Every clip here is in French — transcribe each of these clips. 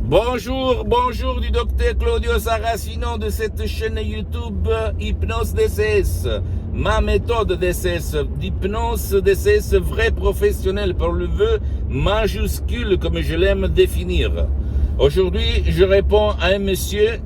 Bonjour du docteur Claudio Saracino de cette chaîne YouTube Hypnose DCS. Ma méthode DCS, d'hypnose DCS vrai professionnel par le vœu majuscule comme je l'aime définir. Aujourd'hui, je réponds à un monsieur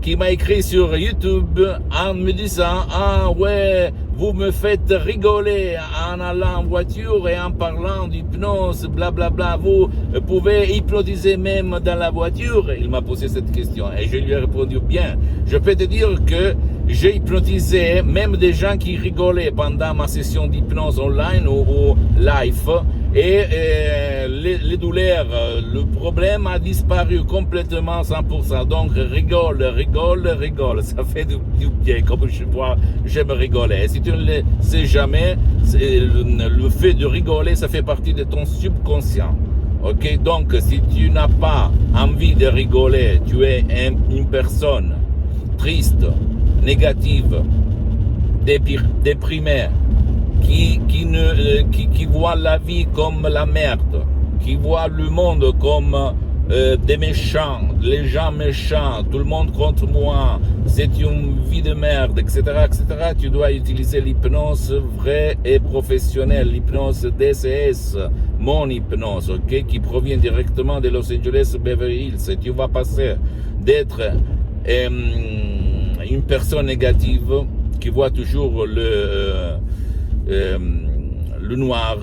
qui m'a écrit sur YouTube en me disant « Ah ouais, vous me faites rigoler en allant en voiture et en parlant d'hypnose, blablabla, vous pouvez hypnotiser même dans la voiture ?» Il m'a posé cette question et je lui ai répondu « Bien, je peux te dire que j'ai hypnotisé même des gens qui rigolaient pendant ma session d'hypnose online ou live et les douleurs, le problème a disparu complètement 100%. Donc rigole, ça fait du bien, comme j'aime rigoler. Et si tu ne le sais jamais, le fait de rigoler, ça fait partie de ton subconscient. Ok, donc si tu n'as pas envie de rigoler, tu es une personne triste, négative, déprimée, qui voit la vie comme la merde, qui voit le monde comme des méchants, les gens méchants, tout le monde contre moi, c'est une vie de merde, etc., tu dois utiliser l'hypnose vraie et professionnelle, l'hypnose DCS, mon hypnose, ok, qui provient directement de Los Angeles Beverly Hills. Et tu vas passer d'être une personne négative qui voit toujours le noir,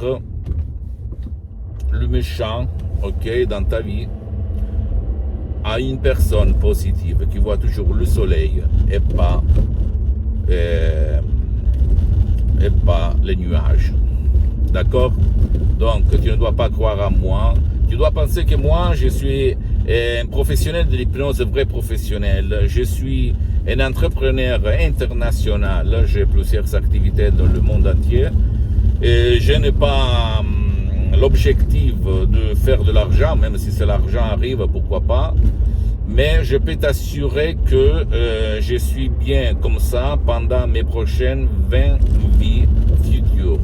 le méchant, ok, dans ta vie, à une personne positive qui voit toujours le soleil et pas les nuages. D'accord? Donc, tu ne dois pas croire à moi. Tu dois penser que moi, je suis un professionnel de l'hypnose, vrai professionnel. Je suis un entrepreneur international. J'ai plusieurs activités dans le monde entier. Et je n'ai pas l'objectif de faire de l'argent, même si c'est l'argent arrive, pourquoi pas. Mais je peux t'assurer que je suis bien comme ça pendant mes prochaines 20 vies futures,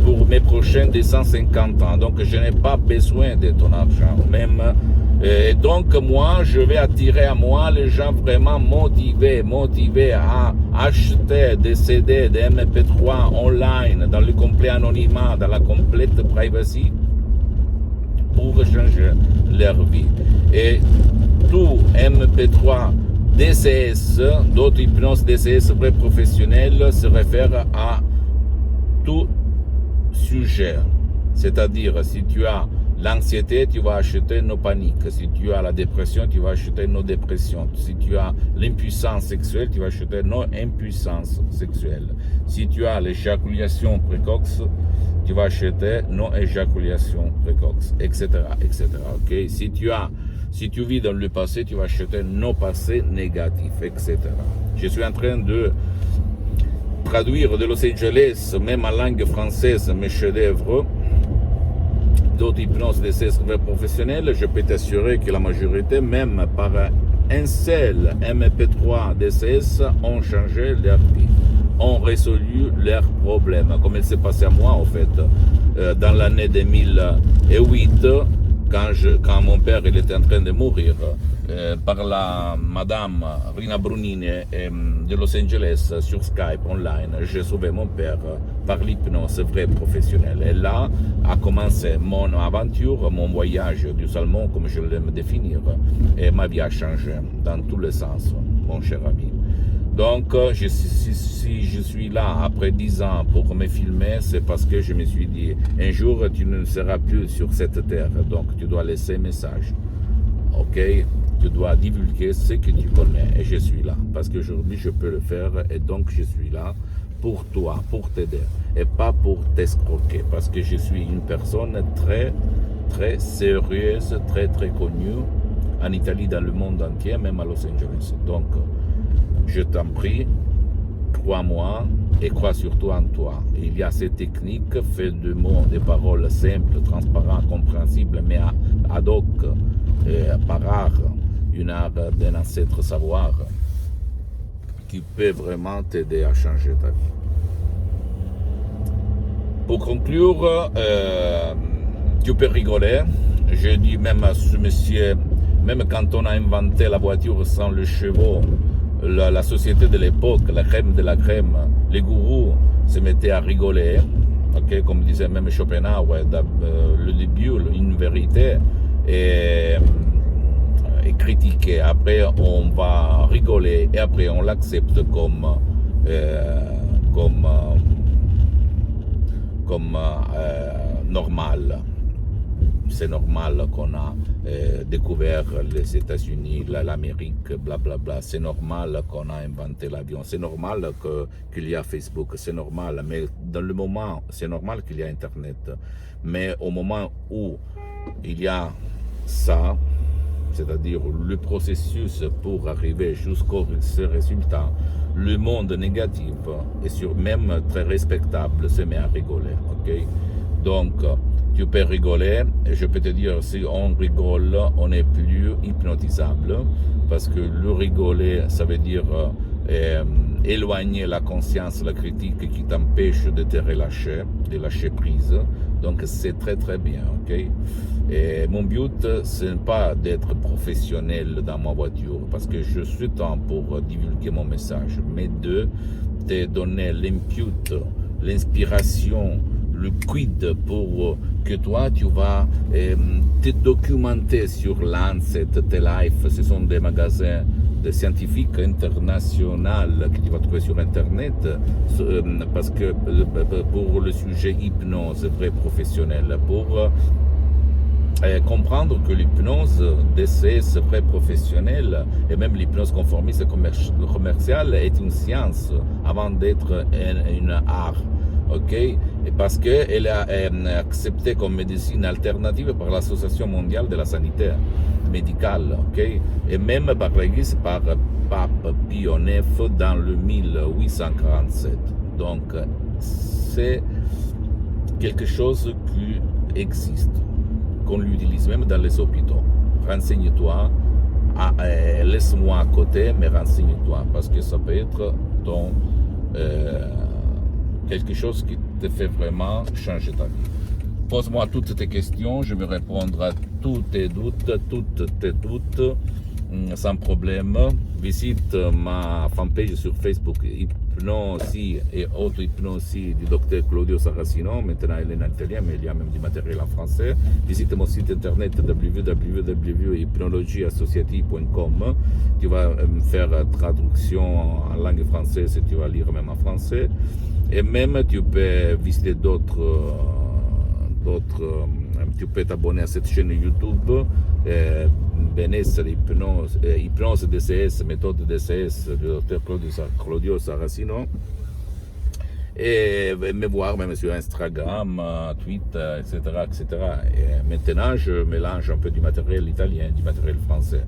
pour mes prochaines 250 ans. Donc je n'ai pas besoin de ton argent. Même, donc moi, je vais attirer à moi les gens vraiment motivés à acheter des CD, des MP3 online, dans le complet anonymat, dans la complète privacy, pour changer leur vie. Et tout MP3 DCS, d'autres hypnose DCS vrai professionnel, se réfère à tout sujet. C'est-à-dire, si tu as l'anxiété, tu vas acheter nos paniques. Si tu as la dépression, tu vas acheter nos dépressions. Si tu as l'impuissance sexuelle, tu vas acheter nos impuissances sexuelles. Si tu as l'éjaculation précoce, tu vas acheter nos éjaculations précoces, etc., ok? Si tu vis dans le passé, tu vas acheter nos passés négatifs, etc. Je suis en train de traduire de Los Angeles, même en langue française, mes chefs-d'œuvre d'autres hypnoses DCS professionnels. Je peux t'assurer que la majorité, même par un seul MP3 DCS, ont changé leur vie, ont résolu leurs problèmes, comme il s'est passé à moi, en fait, dans l'année 2008, quand mon père il était en train de mourir, par la madame Rina Brunini de Los Angeles sur Skype online. J'ai sauvé mon père par l'hypnose vraie professionnelle. Et là a commencé mon aventure, mon voyage du salmon, comme je l'aime définir. Et ma vie a changé dans tous les sens, mon cher ami. Donc, si je suis là après 10 ans pour me filmer, c'est parce que je me suis dit, un jour, tu ne seras plus sur cette terre. Donc, tu dois laisser un message. Ok? Tu dois divulguer ce que tu connais. Et je suis là. Parce qu'aujourd'hui, je peux le faire. Et donc, je suis là pour toi, pour t'aider. Et pas pour t'escroquer. Parce que je suis une personne très, très sérieuse, très, très connue en Italie, dans le monde entier, même à Los Angeles. Donc, je t'en prie, crois-moi et crois surtout en toi. Il y a ces techniques faites de mots, de paroles simples, transparentes, compréhensibles, mais ad hoc, par art, une art d'un ancêtre savoir, qui peut vraiment t'aider à changer ta vie. Pour conclure, tu peux rigoler. Je dis même à ce monsieur Même quand on a inventé la voiture sans le chevaux, la société de l'époque, la crème de la crème, les gourous se mettaient à rigoler. Okay, comme disait même Schopenhauer, le début, une vérité, et critiquer. Après, on va rigoler et après, on l'accepte comme normal. C'est normal qu'on a découvert les États-Unis, l'Amérique, blablabla. C'est normal qu'on a inventé l'avion. C'est normal qu'il y a Facebook. C'est normal. Mais dans le moment, c'est normal qu'il y a Internet. Mais au moment où il y a ça, c'est-à-dire le processus pour arriver jusqu'au ce résultat, le monde négatif est même très respectable se met à rigoler. Okay? Donc, tu peux rigoler, et je peux te dire, si on rigole, on n'est plus hypnotisable, parce que le rigoler, ça veut dire éloigner la conscience, la critique qui t'empêche de te relâcher, de lâcher prise. Donc c'est très très bien, ok? Et mon but, ce n'est pas d'être professionnel dans ma voiture, parce que je suis temps pour divulguer mon message, mais de te donner l'input, l'inspiration, le quid pour que toi tu vas te documenter sur Lancet, T-Life, ce sont des magasins de scientifiques internationaux que tu vas trouver sur Internet, parce que pour le sujet hypnose vrai professionnel, pour comprendre que l'hypnose DCS vrai professionnel et même l'hypnose conformiste commerciale est une science avant d'être une art. Ok, et parce qu'elle est acceptée comme médecine alternative par l'Association mondiale de la santé médicale, ok, et même par l'Église, par Pape Pie IX dans le 1847. Donc, c'est quelque chose qui existe, qu'on l'utilise même dans les hôpitaux. Renseigne-toi, laisse-moi à côté, mais renseigne-toi, parce que ça peut être ton... quelque chose qui te fait vraiment changer ta vie. Pose-moi toutes tes questions, je vais répondre à tous tes doutes, sans problème. Visite ma fanpage sur Facebook, Hypnosi et auto-hypnosie du docteur Claudio Saracino. Maintenant, elle est en italien, mais il y a même du matériel en français. Visite mon site internet www.hypnologieassociative.com. Tu vas faire traduction en langue française et tu vas lire même en français. Et même, tu peux visiter tu peux t'abonner à cette chaîne YouTube, Benessere Hypnose DCS, méthode DCS du docteur Claudio Saracino, et me voir même sur Instagram, Twitter, etc. Et maintenant, je mélange un peu du matériel italien, du matériel français.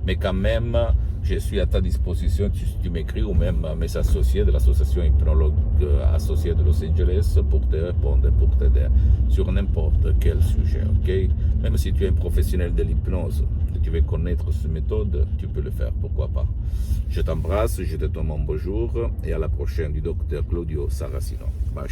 Mais quand même, je suis à ta disposition, tu m'écris, ou même mes associés de l'association hypnologue associée de Los Angeles pour te répondre, pour t'aider sur n'importe quel sujet, ok? Même si tu es un professionnel de l'hypnose et tu veux connaître cette méthode, tu peux le faire, pourquoi pas. Je t'embrasse, je te donne mon bonjour et à la prochaine du docteur Claudio Saracino. Bye.